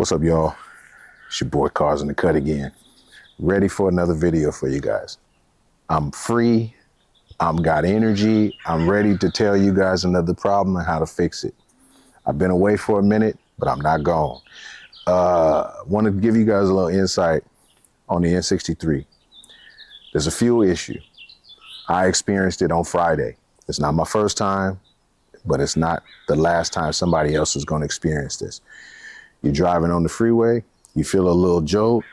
What's up, y'all? It's your boy Cars in the Cut again. Ready for another video for you guys. I'm free. I'm got energy. I'm ready to tell you guys another problem and how to fix it. I've been away for a minute, but I'm not gone. Want to give you guys a little insight on the N63. There's a fuel issue. I experienced it on Friday. It's not my first time, but it's not the last time somebody else is going to experience this. You're driving on the freeway, you feel a little jolt,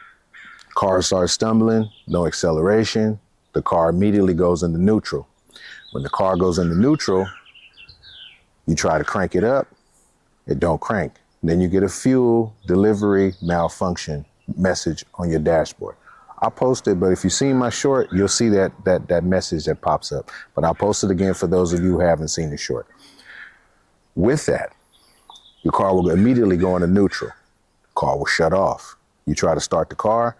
car starts stumbling, no acceleration, the car immediately goes into neutral. When the car goes into neutral, you try to crank it up, it don't crank. Then you get a fuel delivery malfunction message on your dashboard. I'll post it, but if you've seen my short, you'll see that message that pops up. But I'll post it again for those of you who haven't seen the short. With that, your car will immediately go into neutral. The car will shut off. You try to start the car.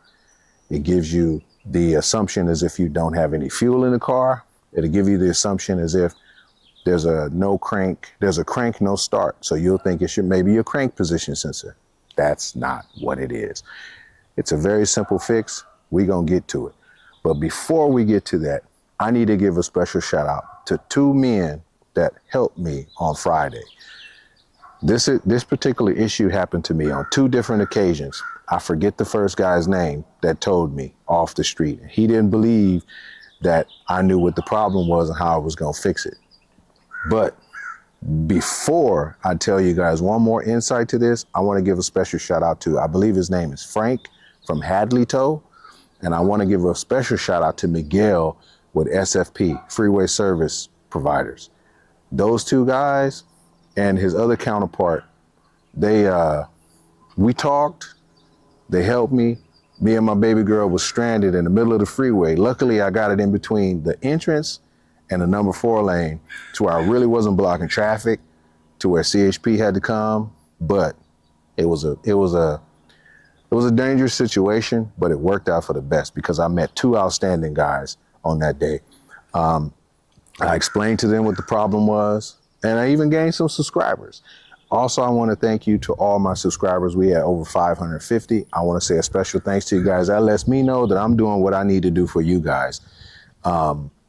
It gives you the assumption as if you don't have any fuel in the car. It'll give you the assumption as if there's a crank, no start. So you'll think it should maybe a crank position sensor. That's not what it is. It's a very simple fix. We're going to get to it. But before we get to that, I need to give a special shout out to two men that helped me on Friday. This particular issue happened to me on two different occasions. I forget the first guy's name that told me off the street. He didn't believe that I knew what the problem was and how I was going to fix it. But before I tell you guys one more insight to this, I want to give a special shout out to, I believe his name is Frank from Hadley Tow. And I want to give a special shout out to Miguel with SFP, Freeway Service Providers. Those two guys and his other counterpart, we talked, they helped me. Me and my baby girl was stranded in the middle of the freeway. Luckily, I got it in between the entrance and the number 4 lane to where I really wasn't blocking traffic, to where CHP had to come. But it was a dangerous situation, but it worked out for the best because I met two outstanding guys on that day. I explained to them what the problem was, and I even gained some subscribers. Also, I want to thank you to all my subscribers. We had over 550. I want to say a special thanks to you guys. That lets me know that I'm doing what I need to do for you guys.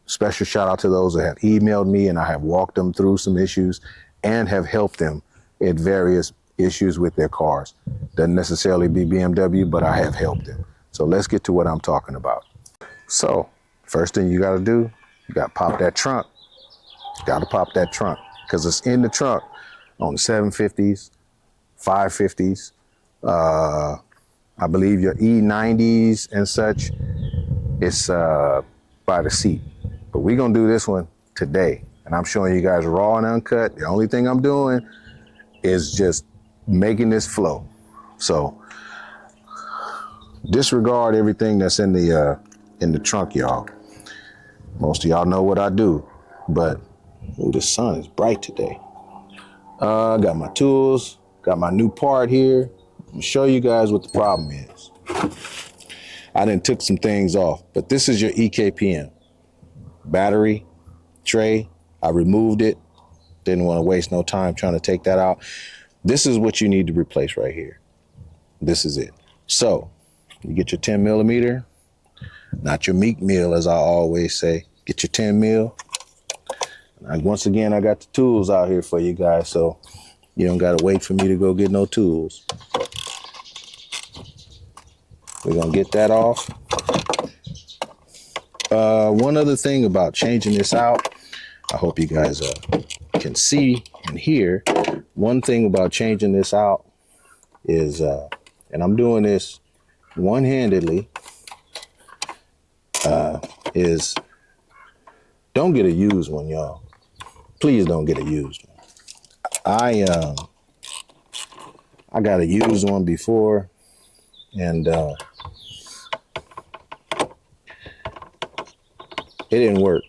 Special shout out to those that have emailed me, and I have walked them through some issues and have helped them at various issues with their cars. Doesn't necessarily be BMW, but I have helped them. So let's get to what I'm talking about. So first thing you got to do, you got to pop that trunk. Got to pop that trunk because it's in the trunk on the 750s, 550s. I believe your E90s and such. It's by the seat. But we're going to do this one today. And I'm showing you guys raw and uncut. The only thing I'm doing is just making this flow. So disregard everything that's in the trunk, y'all. Most of y'all know what I do, but ooh, the sun is bright today. Got my tools, got my new part here. I'll show you guys what the problem is. I done took some things off, but this is your EKPM battery tray. I removed it. Didn't want to waste no time trying to take that out. This is what you need to replace right here. This is it. So you get your 10 millimeter, not your meat meal, as I always say. Get your 10 mil. And once again, I got the tools out here for you guys, so you don't got to wait for me to go get no tools. We're going to get that off. One other thing about changing this out, I hope you guys can see and hear. One thing about changing this out is, and I'm doing this one-handedly, is don't get a used one, y'all. Please don't get a used one. I got a used one before, and it didn't work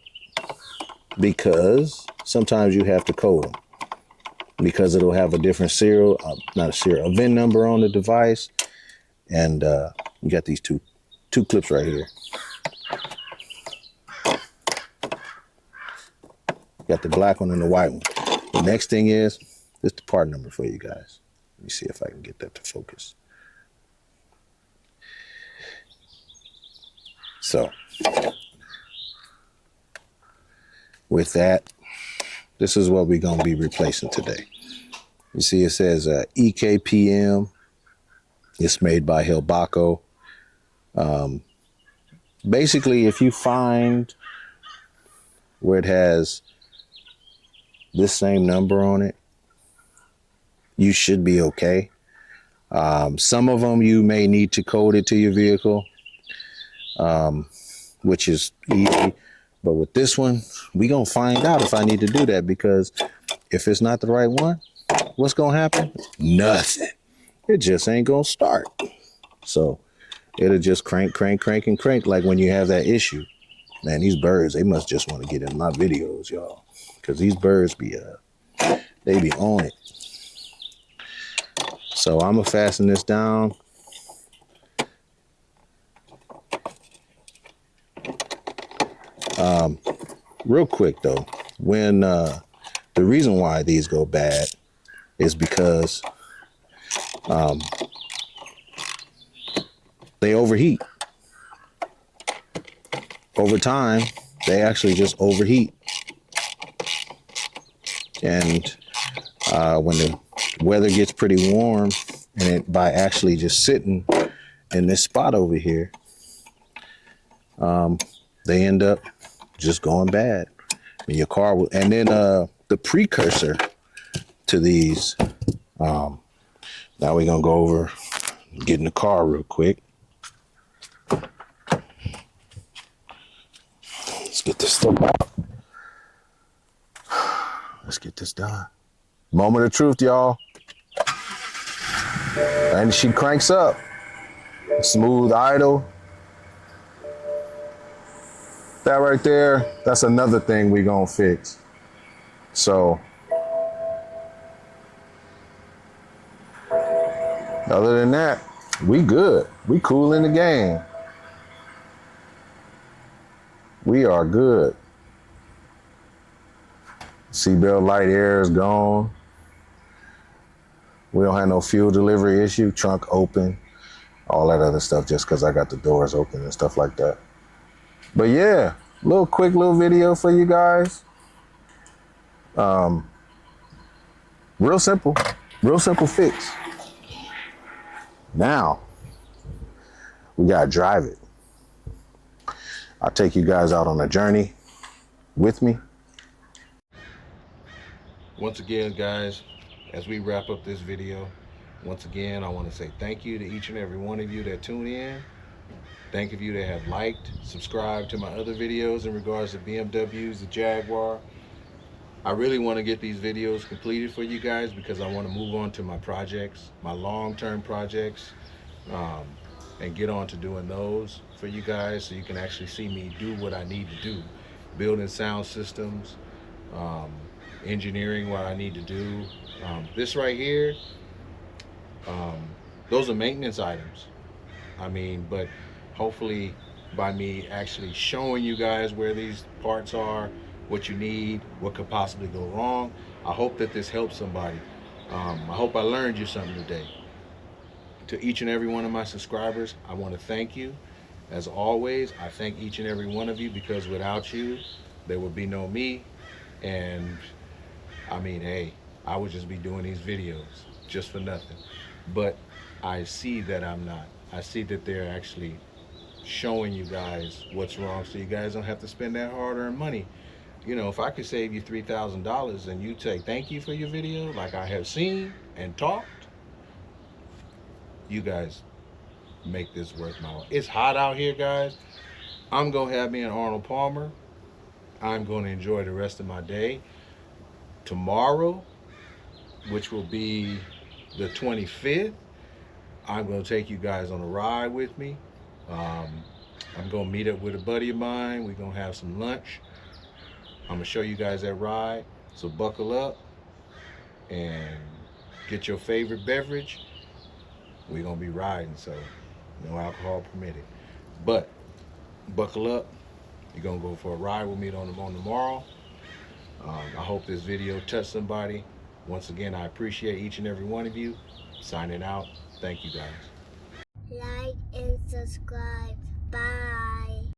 because sometimes you have to code them because it'll have a different serial, a VIN number on the device, and you got these two clips right here. Got the black one and the white one. The next thing is, this is the part number for you guys. Let me see if I can get that to focus. So with that, this is what we're going to be replacing today. You see, it says EKPM. It's made by Hilbaco. Basically, if you find where it has this same number on it, you should be okay. Some of them you may need to code it to your vehicle, which is easy. But with this one, we gonna find out if I need to do that, because if it's not the right one, what's gonna happen? Nothing. It just ain't gonna start. So it'll just crank, crank, crank, and crank like when you have that issue. Man, these birds, they must just want to get in my videos, y'all. Because these birds be, they be on it. So I'm gonna fasten this down. Real quick though, when the reason why these go bad is because they overheat. Over time, they actually just overheat. And when the weather gets pretty warm, and it, by actually just sitting in this spot over here, they end up just going bad. And your car will, and then the precursor to these, now we're gonna go over, get in the car real quick. Let's get this stuff out. Let's get this done. Moment of truth, y'all. And she cranks up. Smooth idle. That right there, that's another thing we gonna fix. So, other than that, we good. We cool in the game. We are good. Seatbelt light air is gone. We don't have no fuel delivery issue. Trunk open. All that other stuff just because I got the doors open and stuff like that. But yeah, quick little video for you guys. Real simple fix. Now, we gotta drive it. I'll take you guys out on a journey with me. Once again, guys, as we wrap up this video, once again, I want to say thank you to each and every one of you that tune in. Thank you that have liked, subscribed to my other videos in regards to BMWs, the Jaguar. I really want to get these videos completed for you guys because I want to move on to my projects, my long-term projects, and get on to doing those for you guys so you can actually see me do what I need to do. Building sound systems, engineering what I need to do. This right here, those are maintenance items. I mean, but hopefully by me actually showing you guys where these parts are, what you need, what could possibly go wrong, I hope that this helps somebody. I hope I learned you something today. To each and every one of my subscribers, I want to thank you. As always, I thank each and every one of you because without you, there would be no me. And I mean, hey, I would just be doing these videos just for nothing. But I see that I'm not. I see that they're actually showing you guys what's wrong so you guys don't have to spend that hard-earned money. You know, if I could save you $3,000 and you say thank you for your video like I have seen and talked, you guys make this worth my while. It's hot out here, guys. I'm gonna have me an Arnold Palmer. I'm gonna enjoy the rest of my day. Tomorrow, which will be the 25th, I'm gonna take you guys on a ride with me. I'm gonna meet up with a buddy of mine. We're gonna have some lunch. I'm gonna show you guys that ride. So buckle up and get your favorite beverage. We're gonna be riding, so no alcohol permitted. But buckle up. You're gonna go for a ride with me on tomorrow. I hope this video touched somebody. Once again, I appreciate each and every one of you. Signing out. Thank you, guys. Like and subscribe. Bye.